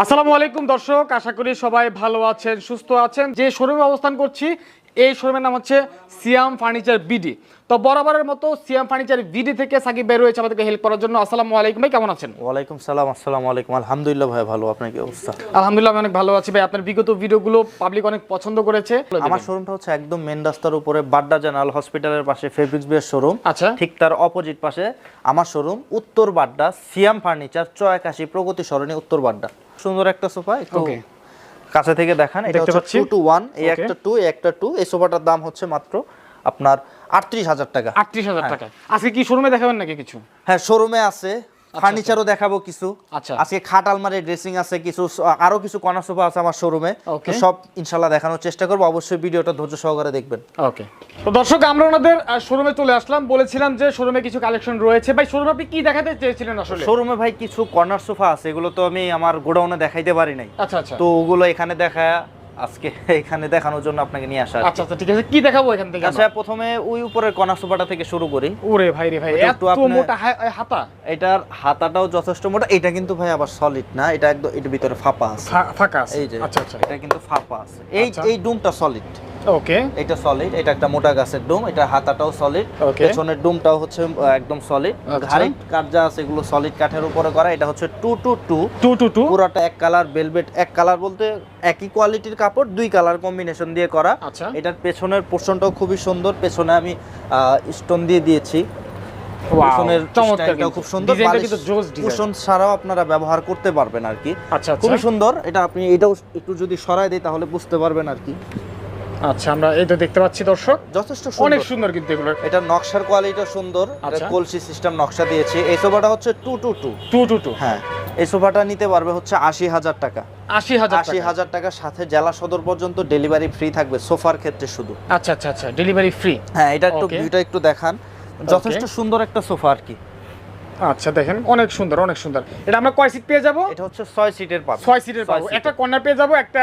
আসসালামু আলাইকুম দর্শক, আশা করি সবাই ভালো আছেন, সুস্থ আছেন। যে শোরুমে অবস্থান করছি এই শোরুমের নাম হচ্ছে সিয়াম ফার্নিচার বিডি। তো বরাবরের মতো সিয়াম ফার্নিচার বিডি থেকে সাকিব বের হয়েছে আমাদেরকে হেল্প করার জন্য। আসসালামু আলাইকুম ভাই, কেমন আছেন? ওয়ালাইকুম সালাম। আসসালামু আলাইকুম। আলহামদুলিল্লাহ ভাই, ভালো। আপনার কি অবস্থা? আলহামদুলিল্লাহ আমি অনেক ভালো আছি ভাই। আপনার বিগত ভিডিওগুলো পাবলিক অনেক পছন্দ করেছে। আমার শোরুমটা হচ্ছে একদম মেন রাস্তার উপরে, বাড্ডা জেনারেল হসপিটালের পাশে ফেব্রিক্স বিয়ার শোরুম। আচ্ছা, ঠিক তার অপোজিট পাশে আমার শোরুম, উত্তর বাড্ডা সিয়াম ফার্নিচার 81 প্রগতি সরণি, উত্তর বাড্ডা। সুন্দর একটা সোফা, একটু কাছে থেকে দেখান। এটা হচ্ছে 2 to 1, এই একটা 2, এই একটা 2। এই সোফাটার দাম হচ্ছে মাত্র আপনার 38,000 টাকা। 38,000 টাকা। আজকে কি শোরুমে দেখাবেন নাকি কিছু? হ্যাঁ, শোরুমে আছে, ফার্নিচারও দেখাবো কিছু। আচ্ছা, আজকে খাট, আলমারি, ড্রেসিং আছে কিছু, আরো কিছু কর্নার সোফা আছে আমার শোরুমে। তো সব ইনশাআল্লাহ দেখানোর চেষ্টা করব। অবশ্যই ভিডিওটা ধৈর্য সহকারে দেখবেন। ওকে। তো দর্শক, আমরা ওনাদের শোরুমে চলে আসলাম। বলেছিলাম যে শোরুমে কিছু কালেকশন রয়েছে। ভাই শোরুমে আপনি কি দেখাতে চেয়েছিলেন আসলে? শোরুমে ভাই কিছু কর্নার সোফা আছে, এগুলো তো আমি আমার গোডাউনে দেখাইতে পারি নাই। আচ্ছা আচ্ছা। তো ওগুলো এখানে দেখায় আজকে এখানে দেখানোর জন্য আপনাকে নিয়ে আসা। আচ্ছা আচ্ছা, ঠিক আছে। কি দেখাবো এখান থেকে? আচ্ছা, প্রথমে ওই উপরের কর্নার সোফাটা থেকে শুরু করি। ওরে ভাই রে ভাই, এত মোটা হাতা! এটার হাতাটাও যথেষ্ট মোটা। এটা কিন্তু ভাই আবার সলিড না, এটা একদম এর ভিতরে ফাঁপা আছে, ফাঁকা আছে। এই যে। আচ্ছা আচ্ছা, এটা কিন্তু ফাঁপা আছে। এই ডুমটা সলিড। ওকে, এটা সলিড। এটা একটা মোটা গাছের ডুম। এটা হাতাটাও সলিড। পেছনের ডুমটাও হচ্ছে একদম সলিড। ঘাড়ি কাঠ যা আছে এগুলো সলিড কাঠের উপরে করা। এটা হচ্ছে 2 to 2 পুরোটা এক কালার ভেলভেট। এক কালার বলতে একই কোয়ালিটির কাপড়, দুই কালার কম্বিনেশন দিয়ে করা। আচ্ছা, এটার পেছনের পোরশনটাও খুবই সুন্দর। পেছনে আমি স্টোন দিয়ে দিয়েছি। পেছনের স্টাইলটাও খুব সুন্দর। কুশন ছাড়াও আপনারা ব্যবহার করতে পারবেন আর কি। আচ্ছা, খুবই সুন্দর। এটা আপনি এটাও একটু যদি সরায় দেই তাহলে বুঝতে পারবেন আর কি। আচ্ছা, আমরা এই তো দেখতে পাচ্ছি দর্শক, যথেষ্ট অনেক সুন্দর কিন্তু এগুলো। এটা নকশার কোয়ালিটিটা সুন্দর। এটা কলসি সিস্টেম নকশা দিয়েছে। এই সোফাটা হচ্ছে 2 to 2। হ্যাঁ, এই সোফাটা নিতে পারবে হচ্ছে 80,000 টাকা। 80,000 টাকার সাথে জেলা সদর পর্যন্ত ডেলিভারি ফ্রি থাকবে সোফার ক্ষেত্রে শুধু। আচ্ছা আচ্ছা আচ্ছা, ডেলিভারি ফ্রি। হ্যাঁ, এটা একটু ভিউটা একটু দেখান। যথেষ্ট সুন্দর একটা সোফা আর কি। আচ্ছা, দেখেন অনেক সুন্দর, অনেক সুন্দর। এটা আমরা কয় সিট পেয়ে যাব? এটা হচ্ছে 6 সিটের পাবো। 6 সিটের পাবো। একটা কর্নার পেয়ে যাব, একটা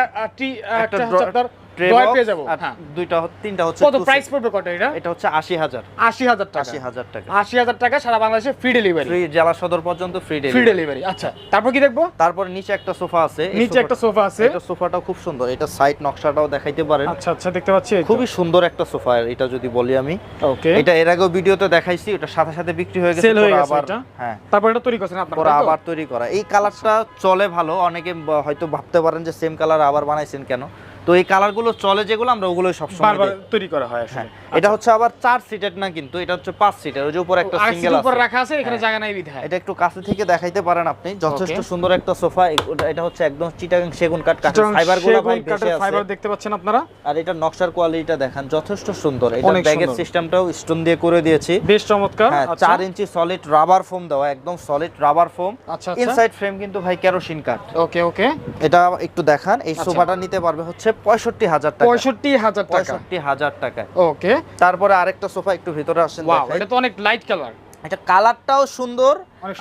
একটা হচ্ছে আপনার ড্রয়ার পেয়ে যাব। হ্যাঁ, দুইটা তিনটা হচ্ছে। কত প্রাইস পড়বে কত এটা? এটা হচ্ছে 80,000। 80,000 টাকা। 80,000 টাকা। 80,000 টাকা সারা বাংলাদেশে ফ্রি ডেলিভারি। ফ্রি জেলা সদর পর্যন্ত ফ্রি ডেলিভারি। আচ্ছা, তারপর কি দেখবো? তারপর নিচে একটা সোফা আছে। নিচে একটা সোফা আছে। এটা সোফাটাও খুব সুন্দর। এটা সাইড নকশাটাও দেখাইতে পারেন। আচ্ছা আচ্ছা, দেখতে পাচ্ছি। খুবই সুন্দর একটা সোফা। এটা যদি বলি আমি, ওকে, এটা এর আগেও ভিডিওতে দেখাইছি। এটা সাথে সাথে বিক্রি হয়ে গেছে, সেল হয়ে গেছে এটা। হ্যাঁ, তারপর এটা তৈরি করছেন আপনারা? পরে আবার তৈরি করা। এই কালারটা চলে ভালো। অনেকে হয়তো ভাবতে পারেন যে সেম কালার আবার বানাইছেন কেন। তো এই কালারগুলো চলে যেগুলো, আমরা ওগুলোই সবসময় বারবার তৈরি করা হয় আসলে। এটা হচ্ছে আবার 4 সিটের না, কিন্তু এটা হচ্ছে 5 সিটের। ওই যে উপরে একটা সিঙ্গেল আছে, উপরে রাখা আছে, এখানে জায়গা নাই বিধায়। এটা একটু কাছে থেকে দেখাইতে পারেন আপনি। যথেষ্ট সুন্দর একটা সোফা। এটা হচ্ছে একদম চিটাগাং সেগুন কাঠ, কাঠের ফাইবারগুলো ভাই বেশি আছে। ফাইবার দেখতে পাচ্ছেন আপনারা। আর এটা নকশার কোয়ালিটিটা দেখেন, যথেষ্ট সুন্দর। এটা ব্যাগের সিস্টেমটাও স্টোন দিয়ে করে দিয়েছি, বেশ চমৎকার। 4 ইঞ্চি সলিড রাবার ফোম দেওয়া, একদম সলিড রাবার ফোম। আচ্ছা, ইনসাইড ফ্রেম কিন্তু ভাই কেরোসিন কাঠ। ওকে ওকে, এটা একটু দেখান। এই সোফাটা নিতে পারবে হচ্ছে 65,000 টাকা। 65,000 টাকা। 65,000 টাকায়। ওকে, তারপরে আরেকটা সোফা, একটু ভিতরে আসেন। ওয়াও, এটা তো অনেক লাইট কালার। এটা কালারটাও সুন্দর।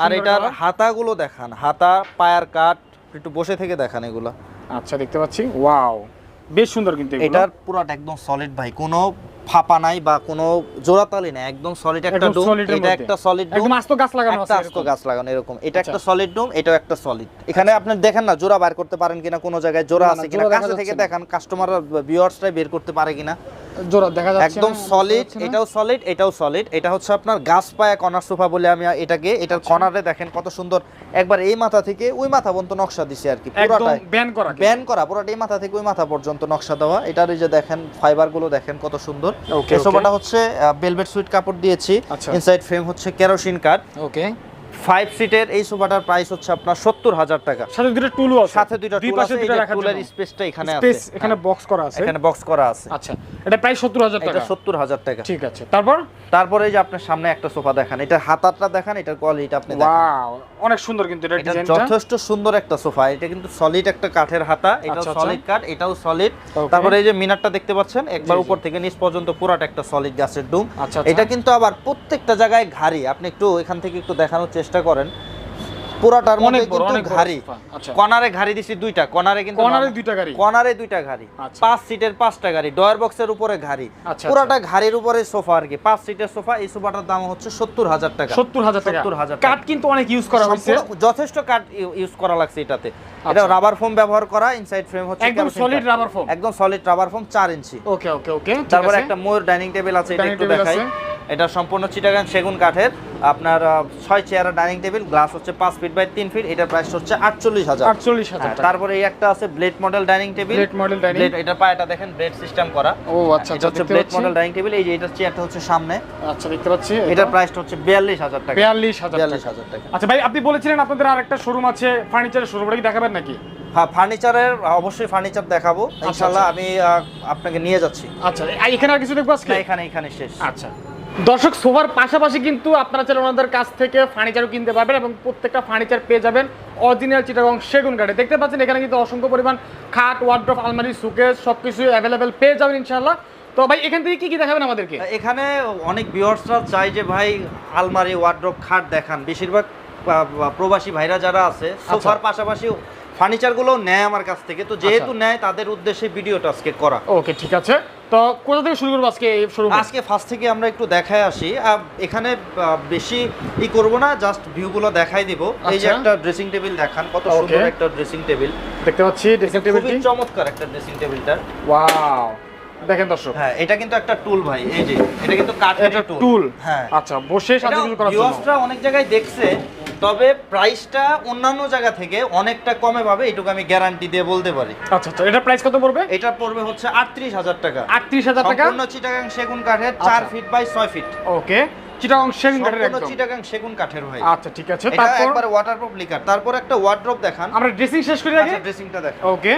আর এটার হাতাগুলো দেখান, হাতা পায়ার কাট, একটু বসে থেকে দেখান এগুলো। আচ্ছা, দেখতে পাচ্ছি। ওয়াও, বেশ সুন্দর কিন্তু এগুলো। এটার পুরোটা একদম সলিড ভাই, কোনো ফাঁপা নাই বা কোনো জোড়াতালি নাই, একদম সলিড একটা ডোম। এটা একটা সলিড ডোম, একদম আস্ত গাছ লাগানো আছে, আস্ত গাছ লাগানো এরকম। এটা একটা সলিড ডোম, এটাও একটা সলিড। এখানে আপনি দেখেন না জোড়া বের করতে পারেন কিনা, কোন জায়গায় জোড়া আছে কিনা, কাছে থেকে দেখান, কাস্টমাররা ভিউয়ার্সরা বের করতে পারে কিনা। জোড়া দেখা যাচ্ছে একদম সলিড। এটাও সলিড, এটাও সলিড। এটা হচ্ছে আপনার গাছ পায়া কর্নার সোফা বলে আমি এটাকে। এটার কর্নারে দেখেন কত সুন্দর, একবার এই মাথা থেকে ওই মাথা পর্যন্ত নকশা দিছি আর কি। পুরোটাই ব্যান করা, পুরোটা এই মাথা থেকে ওই মাথা পর্যন্ত নকশা দেওয়া। এটার এই যে দেখেন ফাইবার গুলো দেখেন কত সুন্দর। এই সোফাটা হচ্ছে ভেলভেট সুইট কাপড় দিয়েছি। ইনসাইড ফ্রেম হচ্ছে কেরোসিন কাঠ। ওকে, 5 সিটের এই সোফাটার প্রাইস হচ্ছে আপনার 70,000 টাকা। সাথে দুটো টুলও আছে, সাথে দুটো টুল আছে। এই টুলের স্পেসটা এখানে আছে, এখানে বক্স করা আছে, এখানে বক্স করা আছে। আচ্ছা, এটা প্রাইস 70,000 টাকা। এটা 70,000 টাকা। ঠিক আছে। তারপরে এই যে আপনার সামনে একটা সোফা দেখেন, এটা হাতাটা দেখেন, এটার কোয়ালিটি আপনি দেখেন। ওয়াও, অনেক সুন্দর কিন্তু এটা ডিজাইনটা। যথেষ্ট সুন্দর একটা সোফা। এটা কিন্তু সলিড একটা কাঠের হাতা, এটাও সলিড কাঠ, এটাও সলিড। তারপরে এই যে মিনারটা দেখতে পাচ্ছেন, একবার উপর থেকে নিচ পর্যন্ত পুরোটা একটা সলিড গাছের ডুম। এটা কিন্তু আবার প্রত্যেকটা জায়গায় ঘাড়ি। আপনি একটু এখান থেকে একটু দেখানোর চেষ্টা করেন। পুরাটার মধ্যে অনেক বড়, কিন্তু অনেক বড় ঘাড়ি। সোফা। আচ্ছা। কর্নারে ঘাড়ি দিছি দুইটা, কর্নারে কিন্তু কর্নারে দুইটা গাড়ি। কর্নারে দুইটা ঘাড়ি, আচ্ছা। 5 সিটের 5টা গাড়ি, ডয়ার বক্সের উপরে ঘাড়ি, আচ্ছা, পুরাটা ঘাড়ির উপরে সোফা আর কি। 5 সিটের সোফা, এই সোফাটার দাম হচ্ছে 70,000 টাকা। 70,000 টাকা। 70,000 কাঠ কিন্তু অনেক ইউজ করা হয়েছে, যথেষ্ট কাঠ ইউজ করা লাগছে এটাতে। এটা রাবার ফোম ব্যবহার করা, ইনসাইড ফ্রেম হচ্ছে একদম সলিড রাবার ফোম, একদম সলিড রাবার ফোম 4 ইঞ্চি। ওকে ওকে ওকে। তারপর একটা ময়ূর ডাইনিং টেবিল আছে, এটা একটু দেখাই। এটা সম্পূর্ণ চিটাগাং সেগুন কাঠের, আপনার 6 চেয়ারের ডাইনিং টেবিল, গ্লাস হচ্ছে 5 ফিট বাই 3 ফিট, এটার প্রাইস হচ্ছে 48,000। 48,000 টাকা। তারপরে এই একটা আছে blade model dining table, blade model dining, এটা পায়াটা দেখেন ব্লেড সিস্টেম করা। ও আচ্ছা এটা আচ্ছা, হচ্ছে ব্লেড মডেল ডাইনিং টেবিল। এই যে এটা চেয়ারটা হচ্ছে সামনে, আচ্ছা দেখতে পাচ্ছি। এটার প্রাইসটা হচ্ছে 42,000 টাকা। 42,000 টাকা। আচ্ছা ভাই, আপনি বলেছিলেন আপনাদের আরেকটা শোরুম আছে, ফার্নিচারের শোরুম, ওটা কি দেখাবেন নাকি? হ্যাঁ, ফার্নিচারের অবশ্যই ফার্নিচার দেখাবো ইনশাআল্লাহ। আমি আপনাকে নিয়ে যাচ্ছি। আচ্ছা, এখানে আর কিছু দেখবো আজকে? না, এখানে শেষ। আচ্ছা দর্শক, সোফার পাশাপাশি কিন্তু আপনারা চাইলে ওনাদের কাছ থেকে ফার্নিচারও কিনতে পারবেন এবং প্রত্যেকটা ফার্নিচার পেয়ে যাবেন অরিজিনাল চিটাগং সেগুন কাঠে। দেখতে পাচ্ছেন এখানে কিন্তু অসংখ্য পরিমাণ খাট, ওয়ার্ড্রপ, আলমারি, সুকেস সবকিছু অ্যাভেলেবেল পেয়ে যাবেন ইনশাআল্লাহ। তো ভাই এখান থেকে কি কি দেখাবেন আমাদেরকে? এখানে অনেক ভিউয়ার্সরা চাই যে ভাই আলমারি, ওয়ার্ড্রপ, খাট দেখান। বেশিরভাগ প্রবাসী ভাইরা যারা আছে সোফার পাশাপাশি ফার্নিচারগুলো নেয় আমার কাছ থেকে, তো যেহেতু নেয় তাদের উদ্দেশ্যে ভিডিওটা আজকে করা। ওকে ঠিক আছে, তো কোথা থেকে শুরু করবো আজকে এই শোরুম? আজকে ফার্স্ট থেকে আমরা একটু দেখায় আসি। এখানে বেশি করব না, জাস্ট ভিউগুলো দেখাই দিব। এই যে একটা ড্রেসিং টেবিল দেখান, কত সুন্দর একটা ড্রেসিং টেবিল দেখতে পাচ্ছি। ড্রেসিং টেবিলটি খুবই চমৎকার একটা ড্রেসিং টেবিলটা। ওয়াও, দেখেন দর্শক। হ্যাঁ, এটা কিন্তু একটা টুল ভাই, এই যে এটা কিন্তু কাঠের টুল। হ্যাঁ আচ্ছা, বসে সাজুগুজু করার জন্য। ভিউয়ার্সরা অনেক জায়গায় দেখছে, তবে প্রাইসটা অন্যান্য জায়গা থেকে অনেকটা কমে পাবে, এটুকু আমি গ্যারান্টি দিয়ে বলতে পারি। আচ্ছা আচ্ছা, এটা প্রাইস কত পড়বে? এটা পড়বে হচ্ছে 38,000 টাকা। 38,000 টাকা, সম্পূর্ণ চিটাগাং সেগুন কাঠের, 4 ফিট বাই 6 ফিট। ওকে, চিটাগং সেগুন কাঠের, সম্পূর্ণ একদম চিটাগাং সেগুন কাঠের ভাই। আচ্ছা ঠিক আছে। এটা তারপর একবার ওয়াটারপ্রুফ লিকার। তারপর একটা ওয়ার্ড্রপ দেখান। আমরা ড্রেসিং শেষ করি আগে। আচ্ছা, ড্রেসিংটা দেখান। ওকে,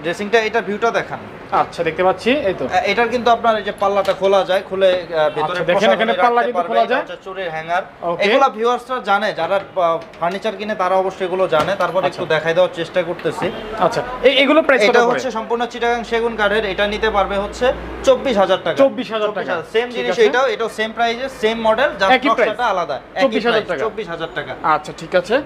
ড্রেসিংটা, এটা ভিউটা দেখান। আচ্ছা দেখতে পাচ্ছি, এই তো এটার কিন্তু আপনার এই যে পাল্লাটা খোলা যায়, খুলে ভিতরে আচ্ছা, দেখেন এখানে পাল্লা কিন্তু খোলা যায়। আচ্ছা, চুরির হ্যাঙ্গার, Okay. এগুলা ভিউয়ার্সরা জানে, যারা ফার্নিচার কিনে তারা অবশ্যই এগুলো জানে। তারপর একটু দেখাই দেওয়ার চেষ্টা করতেছি। আচ্ছা, এগুলো প্রাইস কত এটা পড়বে? হচ্ছে সম্পূর্ণ চিটাগাং সেগুন কাঠের, এটা নিতে পারবে হচ্ছে 24,000 টাকা। 24,000 টাকা, সেম জিনিস, এটাও সেম প্রাইসে, সেম মডেল, জাস্ট একই price। নকশাটা আলাদা। 24,000 টাকা। 24,000 টাকা। আচ্ছা ঠিক আছে।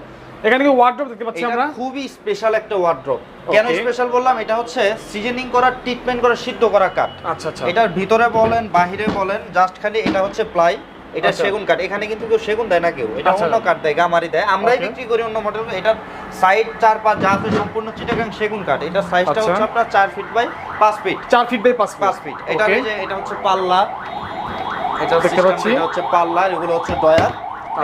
এখানে কি ওয়ার্ড্রপ দেখতে পাচ্ছি এটা আমরা? খুবই স্পেশাল একটা ওয়ার্ড্রপ। কেন Okay. স্পেশাল বললাম? এটা হচ্ছে সিজনিং করা, ট্রিটমেন্ট করা, সিদ্ধ করা কাঠ। আচ্ছা আচ্ছা, এটার ভিতরে বলেন বাহিরে বলেন, জাস্ট খালি এটা হচ্ছে প্লাই, এটা আচ্ছা। সেগুন কাঠ। এখানে কিন্তু কেউ সেগুন দেয় না, কেউ এটা আচ্ছা। অন্য কাঠ দেয়, গামারি দেয়। আমরাই Okay. বিক্রি করি অন্য মডেল। এটার সাইড 4-5 যা আছে সম্পূর্ণ চিটাগাং সেগুন কাঠ। এটার সাইজটা আচ্ছা। হচ্ছে আপনার 4 feet by 5 feet. 4 feet by 5 feet. এটা এই যে এটা হচ্ছে পাল্লা, এটা দেখতে পাচ্ছি। এটা হচ্ছে পাল্লা, এগুলো হচ্ছে ডয়ার।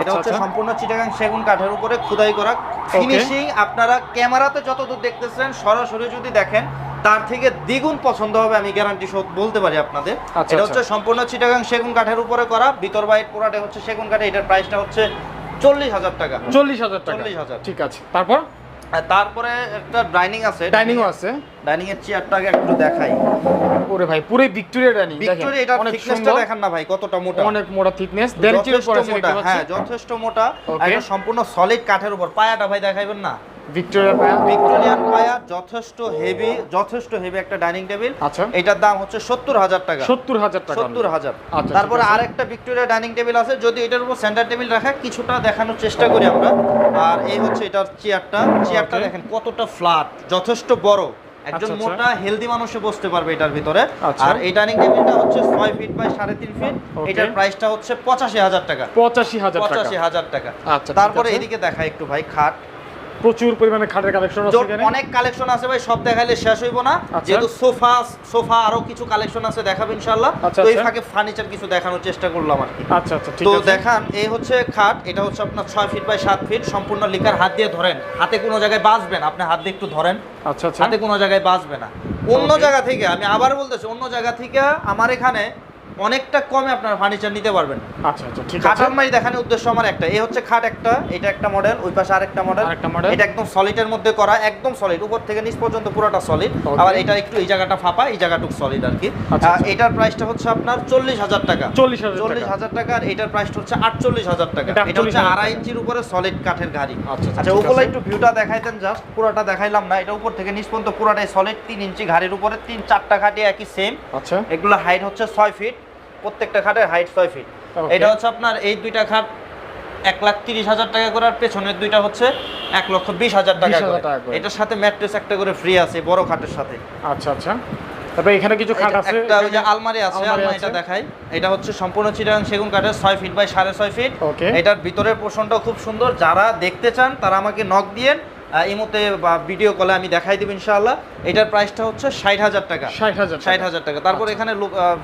এটা আচ্ছা, হচ্ছে আচ্ছা। সম্পূর্ণ চিটাগাং সেগুন কাঠের উপরে খোদাই করা। ফিনিশিং আপনারা ক্যামেরাতে যতদূর দেখতেছেন, সরাসরি যদি দেখেন তার থেকে দ্বিগুণ পছন্দ হবে, আমি গ্যারান্টি সহ বলতে পারি আপনাদের। আচ্ছা, এটা আচ্ছা। হচ্ছে সম্পূর্ণ চিটাগাং সেগুন কাঠের উপরে করা, ভিতর বাইরে পুরাটা হচ্ছে সেগুন কাঠে। এটার প্রাইসটা হচ্ছে 40,000 টাকা। 40,000 টাকা, 40,000 ঠিক আছে। তারপর আর তারপরে একটা ডাইনিং আছে, ডাইনিংও আছে। ডাইনিং এর চেয়ারটাকে একটু দেখাই। ওরে ভাই, পুরো ভিক্টোরিয়া ডাইনিং দেখেন, ভিক্টোরিয়া, এটার অনেক থিকনেসটা সুন্দর, দেখেন না ভাই, কতটা মোটা। অনেক মোটা থিকনেস, 1.5 ইঞ্চির উপর আছে দেখতে পাচ্ছি। হ্যাঁ, যথেষ্ট মোটা। Okay. এটা সম্পূর্ণ সলিড কাঠের উপর। পায়াটা ভাই দেখাইবেন না? ভিক্টোরিয়া পায়া, ভিক্টোরিয়ান পায়া, যথেষ্ট হেভি একটা ডাইনিং টেবিল। আচ্ছা, এটার দাম হচ্ছে 70,000 টাকা। 70,000 টাকা। 70,000। আচ্ছা, তারপরে ঠিক আছে। আরেকটা ভিক্টোরিয়া ডাইনিং টেবিল আছে, যদি এটার উপর সেন্টার টেবিল রাখা, কিছুটা দেখানোর চেষ্টা করি আমরা। আর এই হচ্ছে এটার চেয়ারটা Okay. দেখেন কতটা ফ্ল্যাট, যথেষ্ট বড়। একজন আচ্ছা, মোটা হেলদি মানুষে বসতে পারবে এটার ভিতরে। আচ্ছা। আর এই ডাইনিং টেবিলটা হচ্ছে 6 ফিট বাই 3.5 ফিট। Okay. এটার প্রাইসটা হচ্ছে 85,000 টাকা। 85,000 টাকা। 85,000 টাকা। আচ্ছা, ঠিক তারপরে আছে। এদিকে দেখাই একটু ভাই, খাট। প্রচুর পরিমাণে খাটের কালেকশন আছে এখানে। অনেক কালেকশন আছে ভাই, সব দেখাইলে শেষ হইব না। আচ্ছা। যেহেতু সোফা আরো কিছু কালেকশন আছে, দেখাবো ইনশাআল্লাহ। আচ্ছা, তো এই আচ্ছা। ফাঁকে ফার্নিচার কিছু দেখানোর চেষ্টা করলাম আর কি। আচ্ছা আচ্ছা, ঠিক তো আছে। দেখান, এই হচ্ছে খাট। এটা হচ্ছে আপনার 6 ফিট বাই 7 ফিট, সম্পূর্ণ লিকার। হাত দিয়ে ধরেন, হাতে কোনো জায়গায় বাজবে না। আপনি হাত দিয়ে একটু ধরেন, আচ্ছা আচ্ছা, হাতে কোনো জায়গায় বাজবে না। অন্য Okay. জায়গা থেকে, আমি আবার বলতেছি, অন্য জায়গা থেকে আমার এখানে অনেকটা কমে আপনার ফার্নিচার নিতে পারবেন। আচ্ছা আচ্ছা, ঠিক খাট আছে। আলমারি দেখানোর উদ্দেশ্য আমার একটা, এই হচ্ছে খাট একটা, এটা একটা মডেল, ওই পাশে আরেকটা মডেল। আরেকটা model। এটা একদম সলিডের মধ্যে করা, একদম সলিড, উপর থেকে নিচ পর্যন্ত পুরোটা সলিড। Okay. আবার এটা একটু এই জায়গাটা ফাঁপা, এই জায়গাটুকু সলিড আর কি। আচ্ছা, আচ্ছা। এটার প্রাইসটা হচ্ছে আপনার 40,000 টাকা। 40,000 টাকা। আর এটার প্রাইসটা হচ্ছে 48,000 টাকা। এটা এটা হচ্ছে 48,000 2.5 ইঞ্চির উপরে সলিড কাঠের গাড়ি। আচ্ছা, আচ্ছা, ঠিক ওগুলো আছে। একটু ভিউটা দেখাইতেন, জাস্ট পুরোটা দেখাইলাম না। এটা উপর থেকে নিচ পর্যন্ত পুরোটাই সলিড, 3 ইঞ্চি গাড়ির উপরে 3-4টা খাটে একই সেম। আচ্ছা, এগুলো হাইট হচ্ছে 6 ফিট, প্রত্যেকটা খাটের হাইট 6 ফিট। Okay. এটা হচ্ছে আপনার এই দুইটা খাট 1,30,000 টাকা করে, আর পেছনের দুইটা হচ্ছে 1,20,000 টাকা 20,000 টাকা করে। করে। এটার সাথে ম্যাট্রেস একটা করে ফ্রি আছে বড় খাটের সাথে। আচ্ছা আচ্ছা, তারপরে এখানে কিছু খাট আছে, একটা ওই যে আলমারি আছে, আলমারি আলমারিটা আছে। দেখাই। এটা হচ্ছে সম্পূর্ণ চিটাগাং সেগুন কাঠের 6 ফিট বাই 6.5 ফিট। ওকে। এটার ভিতরের পোর্শনটাও খুব সুন্দর। যারা দেখতে চান তারা আমাকে নক দিয়েন, এই মুহূর্তে বা ভিডিও কলে আমি দেখাই দেব ইনশাআল্লাহ। এটার প্রাইসটা হচ্ছে 60,000 টাকা। 60,000 টাকা। তারপর এখানে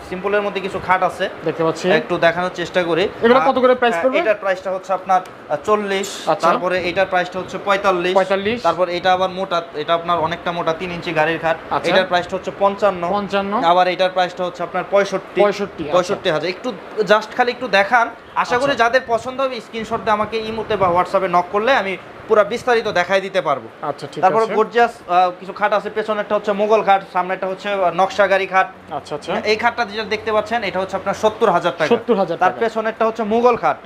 সিম্পলের মধ্যে কিছু খাট আছে, দেখতে পাচ্ছি, একটু দেখানোর চেষ্টা করি। এগুলো কত করে প্রাইস পড়বে? এটার প্রাইসটা হচ্ছে আপনার 40। আচ্ছা। তারপরে এটার প্রাইসটা হচ্ছে 45। 45। তারপর এটা আবার মোটা, এটা আপনার অনেকটা মোটা 3 ইঞ্চি গাড়ির খাট। আচ্ছা। এটার প্রাইসটা হচ্ছে 55। 55। আবার এটার প্রাইসটা হচ্ছে আপনার 65। 65,000। একটু জাস্ট খালি একটু দেখান, আশা করি যাদের পছন্দ হবে স্ক্রিনশট দিয়ে আমাকে ইমোতে বা হোয়াটসঅ্যাপে নক করলে আমি পুরো বিস্তারিত দেখাই দিতে পারবো। আচ্ছা ঠিক আছে। তারপর গর্জিয়াস কিছু খাট আছে, পেছনেরটা হচ্ছে মোগল খাট, সামনেরটা হচ্ছে নকশাগারি খাট। আচ্ছা আচ্ছা, এই খাটটা যেটা দেখতে পাচ্ছেন এটা হচ্ছে আপনার 70,000 টাকা। 70,000 তার টাকা। পেছনেরটা হচ্ছে মোগল খাট।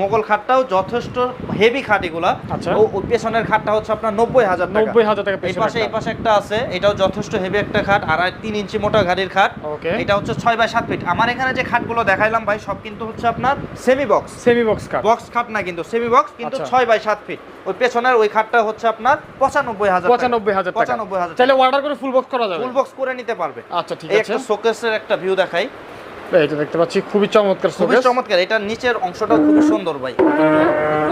মোগল খাটটাও যথেষ্ট হেভি খাট এগুলা। আচ্ছা। ওই পেছনের খাটটা হচ্ছে আপনার 90,000 টাকা। 90,000 টাকা এই পাশে একটা আছে, এটাও যথেষ্ট হেভি একটা খাট, আর 3 ইঞ্চি মোটা গাড়ির খাট। ওকে। এটা হচ্ছে 6 বাই 7 ফিট। আমার এখানে যে খাটগুলো দেখাইলাম ভাই সব কিন্তু হচ্ছে আপনার সেমি বক্স কাট, বক্স খাট না, কিন্তু সেমি বক্স, কিন্তু আচ্ছা। 6 বাই 7 ফিট। ওই পেছনের ওই খাটটা হচ্ছে আপনার 95,000 টাকা। 95,000 চাইলে অর্ডার করে ফুল বক্স করা যাবে, ফুল বক্স করে নিতে পারবে। আচ্ছা ঠিক এই আছে। একটা শোকেসের একটা ভিউ দেখাই, এইটা দেখতে পাচ্ছি, খুবই চমৎকার খুবই শোকেস। চমৎকার। এটার নিচের অংশটাও খুবই সুন্দর ভাই,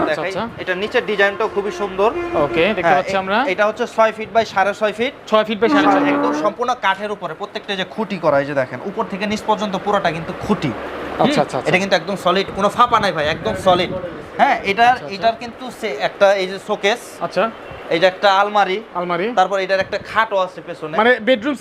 দেখাই। আচ্ছা। এটা নিচের ডিজাইনটাও খুবই সুন্দর। ওকে, দেখতে হ্যাঁ, পাচ্ছি আমরা এটা হচ্ছে 6 feet by 6.5 feet. 6 feet by 6.5 একদম সম্পূর্ণ কাঠের উপরে, প্রত্যেকটা যে খুঁটি করা, এই যে দেখেন উপর থেকে নিচ পর্যন্ত পুরোটা কিন্তু খুঁটি। আচ্ছা আচ্ছা, এটা কিন্তু একদম সলিড, কোনো ফাঁপা নাই ভাই, একদম সলিড। হ্যাঁ, এটার কিন্তু একটা এই যে শোকেস, আচ্ছা, এই যে একটা আলমারি, তারপর এটার একটা খাটও আছে পেছনে, মানে বেডরুম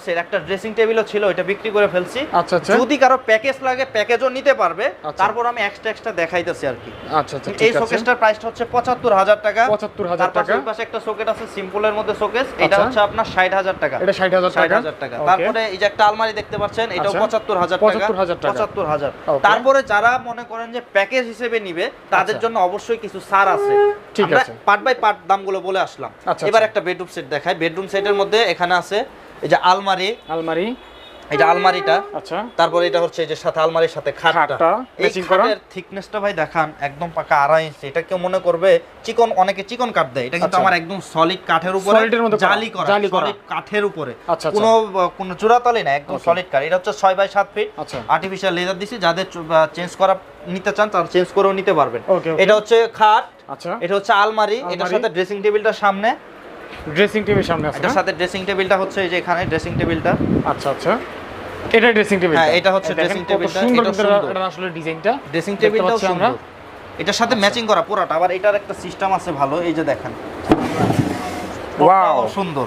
সেট, একটা ড্রেসিং টেবিলও ছিল, এটা বিক্রি করে ফেলছি। আচ্ছা আচ্ছা, যদি কারো প্যাকেজ লাগে প্যাকেজও নিতে পারবে। আচ্ছা। তারপর আমি এক্সট্রা দেখাইতেছি আর কি। আচ্ছা আচ্ছা, এই ঠিক আছে। শোকেসটার প্রাইসটা হচ্ছে 75,000 টাকা। 75,000 টাকা। তার পাশে একটা শোকেস আছে সিম্পলের মধ্যে শোকেস, এটা আচ্ছা। হচ্ছে আপনার 60,000 টাকা। এটা 60,000 টাকা। 60,000 টাকা। ওকে। তারপরে এই যে একটা আলমারি দেখতে পাচ্ছেন, এটাও আচ্ছা। 75,000 টাকা। 75,000 টাকা। 75,000। ওকে। তারপরে যারা মনে করেন যে প্যাকেজ হিসেবে নিবে তাদের আচ্ছা। জন্য অবশ্যই কিছু ছাড় আছে। ঠিক আমরা আছে। পার্ট বাই পার্ট দামগুলো বলে আসলাম। আচ্ছা, এবার আচ্ছা। একটা বেডরুম সেট দেখাই। বেডরুম সেটের মধ্যে এখানে আছে এই যে আলমারি, এই যে আলমারিটা, আচ্ছা, তারপরে এটা হচ্ছে এই যে সাথে আলমারির সাথে খাটটা। এই ম্যাচিং করা। খাটের থিকনেসটা ভাই দেখান, একদম পাকা 2.5 ইঞ্চি। এটা কেউ মনে করবে চিকন, অনেকে চিকন কাঠ দেয়, এটা কিন্তু আচ্ছা। আমার একদম সলিড কাঠের উপরে, সলিডের মধ্যে করা, জালি করা, জালি করা। সলিড কাঠের উপরে, আচ্ছা, আচ্ছা। কোনো জোড়াতালি না, একদম Okay. সলিড কাঠ। এটা হচ্ছে 6 বাই 7 ফিট। আচ্ছা। আর্টিফিশিয়াল লেজার দিছি, যাদের চেঞ্জ করা নিতে চান তারা চেঞ্জ করেও নিতে পারবেন। Okay, okay. এটা হচ্ছে খাট, আচ্ছা, এটা হচ্ছে আলমারি, এটার সাথে ড্রেসিং টেবিলটা সামনে, ড্রেসিং টেবিল সামনে আছে, এটার সাথে ড্রেসিং টেবিলটা হচ্ছে এই যে এখানে ড্রেসিং টেবিলটা। আচ্ছা আচ্ছা, এটা ড্রেসিং টেবিল। হ্যাঁ, এটা হচ্ছে ড্রেসিং টেবিলটা, সুন্দর, এটা কিন্তু সুন্দর। এটা আসলে ডিজাইনটা, ড্রেসিং টেবিলটাও পাচ্ছি আমরা। সুন্দর, এটার সাথে ম্যাচিং করা পুরাটা। আবার এটার একটা সিস্টেম আছে ভালো, এই যে দেখেন, ওয়াও, সুন্দর।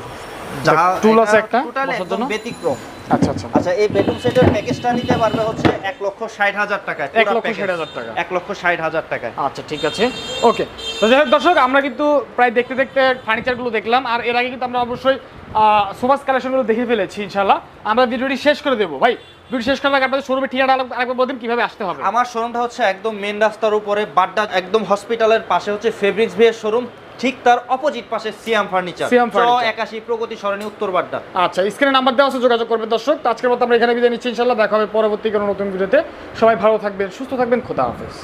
টুল আছে একটা টোটালি বসার একদম জন্য। ব্যতিক্রম। আচ্ছা আচ্ছা, আচ্ছা, এই বেডরুম সেটের প্যাকেজটা নিতে পারবে হচ্ছে 1,60,000 টাকায়। 1,60,000 টাকা। 1,60,000 টাকায়। আচ্ছা ঠিক আছে, ওকে। তো যাই হোক দর্শক, আমরা কিন্তু প্রায় দেখতে দেখতে ফার্নিচারগুলো দেখলাম, আর এর আগে কিন্তু আমরা অবশ্যই সোফাস কালেকশনগুলো দেখে ফেলেছি। ইনশাআল্লাহ আমরা ভিডিওটি শেষ করে দেবো। ভাই, ভিডিও শেষ করার আগে আপনাদের শোরুমে ঠিকানা আরেকবার বলবেন কিভাবে আসতে হবে। আমার শোরুমটা হচ্ছে একদম মেন রাস্তার উপরে, বাড্ডা একদম হসপিটালের পাশে হচ্ছে ফেব্রিক্স ভিএর শোরুম, ঠিক তার অপোজিট পাশে সিয়াম ফার্নিচার, 81 প্রগতি সরণি, উত্তর বাড্ডা। আচ্ছা, স্ক্রিনে নাম্বার দেওয়া আছে, যোগাযোগ করবেন দর্শক। তো আজকের মতো আমরা এখানে বিদায় নিচ্ছি, ইনশাআল্লাহ দেখা হবে পরবর্তী কোনো নতুন ভিডিওতে। সবাই ভালো থাকবেন, সুস্থ থাকবেন, খোদা হাফেজ।